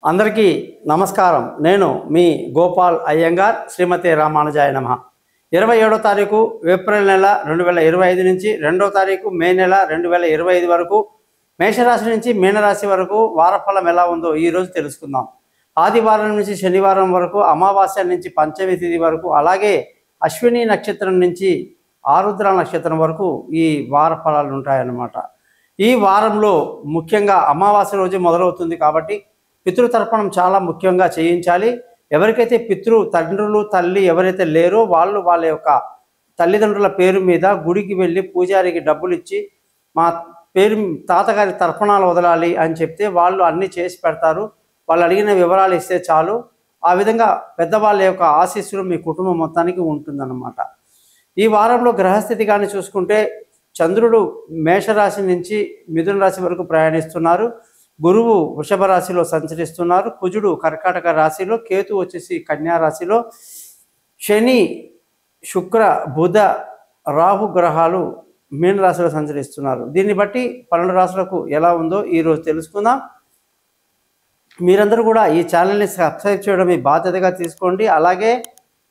అందరికీ నమస్కారం. నేను మీ గోపాల్ అయ్యంగార్. శ్రీమతి రామానుజాయ నమః. 27వ తారీఖు ఏప్రిల్ నెల 2025 నుంచి 2వ తారీఖు మే నెల 2025 వరకు మేషరాశి నుంచి మీనరాశి వరకు వారఫలం ఎలా ఉందో ఈరోజు తెలుసుకుందాం. ఆదివారం నుంచి శనివారం వరకు, అమావాస్య నుంచి పంచమి తిథి వరకు, అలాగే అశ్విని నక్షత్రం నుంచి ఆరుద్ర నక్షత్రం వరకు ఈ వార ఫలాలు ఉంటాయన్నమాట. ఈ వారంలో ముఖ్యంగా అమావాస్య రోజు మొదలవుతుంది కాబట్టి పితృతర్పణం చాలా ముఖ్యంగా చేయించాలి. ఎవరికైతే తండ్రులు తల్లి ఎవరైతే లేరో వాళ్ళు వాళ్ళ యొక్క తల్లిదండ్రుల పేరు మీద గుడికి వెళ్ళి పూజారికి డబ్బులు ఇచ్చి మా పేరు తాతగారి తర్పణాలు వదలాలి అని చెప్తే వాళ్ళు అన్నీ చేసి పెడతారు. వాళ్ళు అడిగిన వివరాలు ఇస్తే చాలు. ఆ విధంగా పెద్దవాళ్ళ యొక్క ఆశీస్సులు మీ కుటుంబం మొత్తానికి ఉంటుందన్నమాట. ఈ వారంలో గ్రహస్థితి కానీ చూసుకుంటే చంద్రుడు మేషరాశి నుంచి మిథున రాశి వరకు ప్రయాణిస్తున్నారు. గురువు వృషభ రాశిలో సంచరిస్తున్నారు. కుజుడు కర్కాటక రాశిలో, కేతు వచ్చేసి కన్యా రాశిలో, శని శుక్ర బుధ రాహు గ్రహాలు మీన రాశిలో సంచరిస్తున్నారు. దీన్ని బట్టి 12 రాశులకు ఎలా ఉందో ఈరోజు తెలుసుకుందాం. మీరందరూ కూడా ఈ ఛానల్ని సబ్స్క్రైబ్ చేయడం మీ బాధ్యతగా తీసుకోండి. అలాగే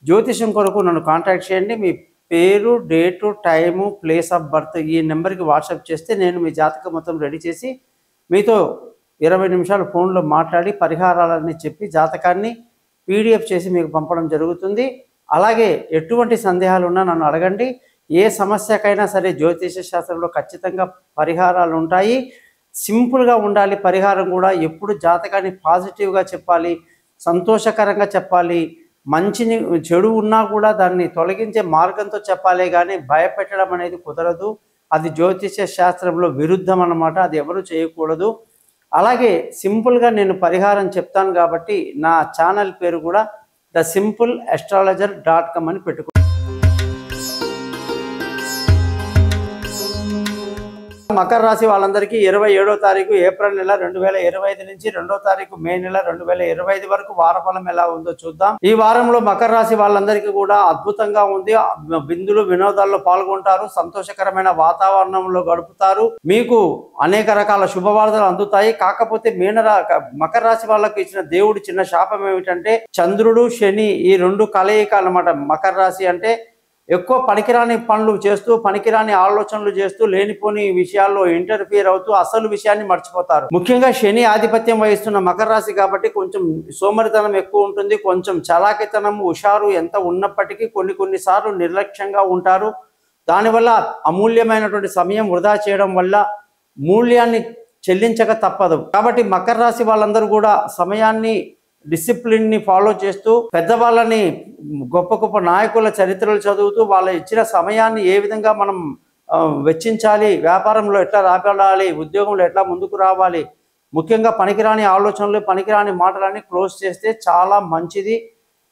జ్యోతిషం కొరకు నన్ను కాంటాక్ట్ చేయండి. మీ పేరు, date, time, place of birth ఈ నెంబర్కి వాట్సాప్ చేస్తే నేను మీ జాతకం మొత్తం రెడీ చేసి మీతో 20 నిమిషాలు ఫోన్లో మాట్లాడి పరిహారాలన్నీ చెప్పి జాతకాన్ని పీడిఎఫ్ చేసి మీకు పంపడం జరుగుతుంది. అలాగే ఎటువంటి సందేహాలు ఉన్నా నన్ను అడగండి. ఏ సమస్యకైనా సరే జ్యోతిష శాస్త్రంలో ఖచ్చితంగా పరిహారాలు ఉంటాయి. సింపుల్గా ఉండాలి. పరిహారం కూడా ఎప్పుడు జాతకాన్ని పాజిటివ్గా చెప్పాలి, సంతోషకరంగా చెప్పాలి. మంచిని చెడు ఉన్నా కూడా దాన్ని తొలగించే మార్గంతో చెప్పాలి, కానీ భయపెట్టడం అనేది కుదరదు. అది జ్యోతిష శాస్త్రంలో విరుద్ధం అన్నమాట. అది ఎవరు చేయకూడదు. అలాగే సింపుల్గా నేను పరిహారం చెప్తాను కాబట్టి నా ఛానల్ పేరు కూడా thesimple.astrologer.com అని పెట్టుకో. మకర రాశి వాళ్ళందరికీ 27వ తారీఖు ఏప్రిల్ నెల 2025 నుంచి 2వ తారీఖు మే నెల 2025 వరకు వారఫలం ఎలా ఉందో చూద్దాం. ఈ వారంలో మకర రాశి వాళ్ళందరికీ కూడా అద్భుతంగా ఉంది. విందులు వినోదాల్లో పాల్గొంటారు. సంతోషకరమైన వాతావరణంలో గడుపుతారు. మీకు అనేక రకాల శుభవార్తలు అందుతాయి. కాకపోతే మకర రాశి వాళ్ళకు ఇచ్చిన దేవుడు చిన్న శాపం ఏమిటంటే చంద్రుడు శని ఈ రెండు కలయిక అన్నమాట. మకర రాశి అంటే ఎక్కువ పనికిరాని పనులు చేస్తూ, పనికిరాని ఆలోచనలు చేస్తూ, లేనిపోని విషయాల్లో ఇంటర్ఫియర్ అవుతూ అసలు విషయాన్ని మర్చిపోతారు. ముఖ్యంగా శని ఆధిపత్యం వహిస్తున్న మకర రాశి కాబట్టి కొంచెం సోమరితనం ఎక్కువ ఉంటుంది. కొంచెం చలాకితనం, హుషారు ఎంత ఉన్నప్పటికీ కొన్నిసార్లు నిర్లక్ష్యంగా ఉంటారు. దానివల్ల అమూల్యమైనటువంటి సమయం వృధా చేయడం వల్ల మూల్యాన్ని చెల్లించక తప్పదు. కాబట్టి మకర రాశి వాళ్ళందరూ కూడా సమయాన్ని, డిసిప్లిన్ని ఫాలో చేస్తూ, పెద్దవాళ్ళని, గొప్ప గొప్ప నాయకుల చరిత్రలు చదువుతూ వాళ్ళ ఇచ్చిన సమయాన్ని ఏ విధంగా మనం వెచ్చించాలి, వ్యాపారంలో ఎట్లా రాబడాలి, ఉద్యోగంలో ఎట్లా ముందుకు రావాలి, ముఖ్యంగా పనికిరాని ఆలోచనలు, పనికిరాని మాటలన్నీ క్లోజ్ చేస్తే చాలా మంచిది.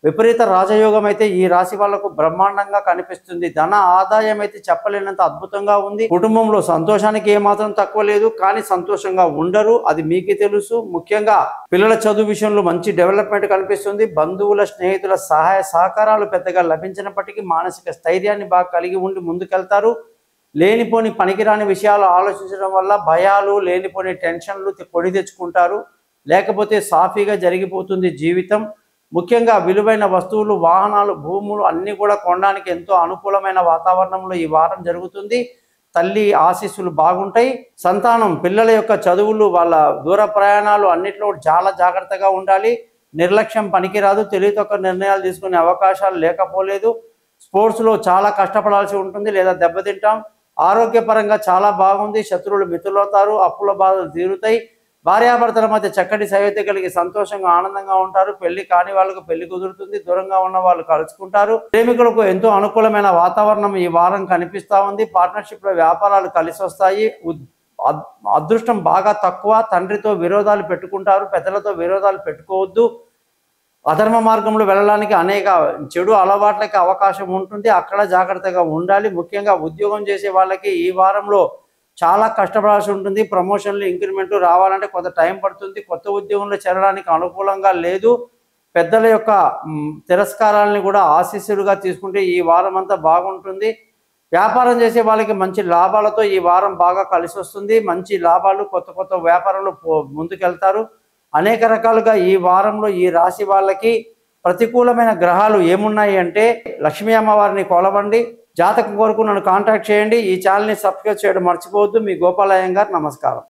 విపరీత రాజయోగం అయితే ఈ రాశి వాళ్లకు బ్రహ్మాండంగా కనిపిస్తుంది. ధన ఆదాయం అయితే చెప్పలేనంత అద్భుతంగా ఉంది. కుటుంబంలో సంతోషానికి ఏమాత్రం తక్కువ లేదు, కానీ సంతోషంగా ఉండరు. అది మీకే తెలుసు. ముఖ్యంగా పిల్లల చదువు విషయంలో మంచి డెవలప్మెంట్ కనిపిస్తుంది. బంధువుల, స్నేహితుల సహాయ సహకారాలు పెద్దగా లభించినప్పటికీ మానసిక స్థైర్యాన్ని బాగా కలిగి ఉండి ముందుకెళ్తారు. లేనిపోని పనికిరాని విషయాలు ఆలోచించడం వల్ల భయాలు, లేనిపోని టెన్షన్లు కొని తెచ్చుకుంటారు. లేకపోతే సాఫీగా జరిగిపోతుంది జీవితం. ముఖ్యంగా విలువైన వస్తువులు, వాహనాలు, భూములు అన్నీ కూడా కొనడానికి ఎంతో అనుకూలమైన వాతావరణంలో ఈ వారం జరుగుతుంది. తల్లి ఆశీస్సులు బాగుంటాయి. సంతానం, పిల్లల యొక్క చదువులు, వాళ్ళ దూర ప్రయాణాలు అన్నిట్లో చాలా జాగ్రత్తగా ఉండాలి. నిర్లక్ష్యం పనికిరాదు. తెలివితక్కువ నిర్ణయాలు తీసుకునే అవకాశాలు లేకపోలేదు. స్పోర్ట్స్లో చాలా కష్టపడాల్సి ఉంటుంది లేదా దెబ్బతింటాం. ఆరోగ్యపరంగా చాలా బాగుంది. శత్రువులు మిత్రులవుతారు. అప్పుల బాధలు తీరుతాయి. భార్యాభర్తల మధ్య చక్కటి సయోధ్య కలిగి సంతోషంగా, ఆనందంగా ఉంటారు. పెళ్లి కాని వాళ్ళకు పెళ్లి కుదురుతుంది. దూరంగా ఉన్న వాళ్ళు కలుసుకుంటారు. ప్రేమికులకు ఎంతో అనుకూలమైన వాతావరణం ఈ వారం కనిపిస్తూ ఉంది. పార్ట్నర్షిప్లో వ్యాపారాలు కలిసి వస్తాయి. అదృష్టం బాగా తక్కువ. తండ్రితో విరోధాలు పెట్టుకుంటారు. పెద్దలతో విరోధాలు పెట్టుకోవద్దు. అధర్మ మార్గంలో వెళ్ళడానికి అనేక చెడు అలవాట్లకి అవకాశం ఉంటుంది. అక్కడ జాగ్రత్తగా ఉండాలి. ముఖ్యంగా ఉద్యోగం చేసే వాళ్ళకి ఈ వారంలో చాలా కష్టపడాల్సి ఉంటుంది. ప్రమోషన్లు, ఇంక్రిమెంట్లు రావాలంటే కొంత టైం పడుతుంది. కొత్త ఉద్యోగంలో చేరడానికి అనుకూలంగా లేదు. పెద్దల యొక్క తిరస్కారాలని కూడా ఆశీస్సులుగా తీసుకుంటే ఈ వారం అంతా బాగుంటుంది. వ్యాపారం చేసే వాళ్ళకి మంచి లాభాలతో ఈ వారం బాగా కలిసి వస్తుంది. మంచి లాభాలు, కొత్త కొత్త వ్యాపారంలో ముందుకెళ్తారు. అనేక రకాలుగా ఈ వారంలో ఈ రాశి వాళ్ళకి ప్రతికూలమైన గ్రహాలు ఏమున్నాయి అంటే లక్ష్మీ అమ్మవారిని కొలవండి. జాతకం కొరకు నన్ను కాంటాక్ట్ చేయండి. ఈ ఛానల్ని సబ్స్క్రైబ్ చేయడం మర్చిపోవద్దు. మీ గోపాల్ అయ్యంగార్. నమస్కారం.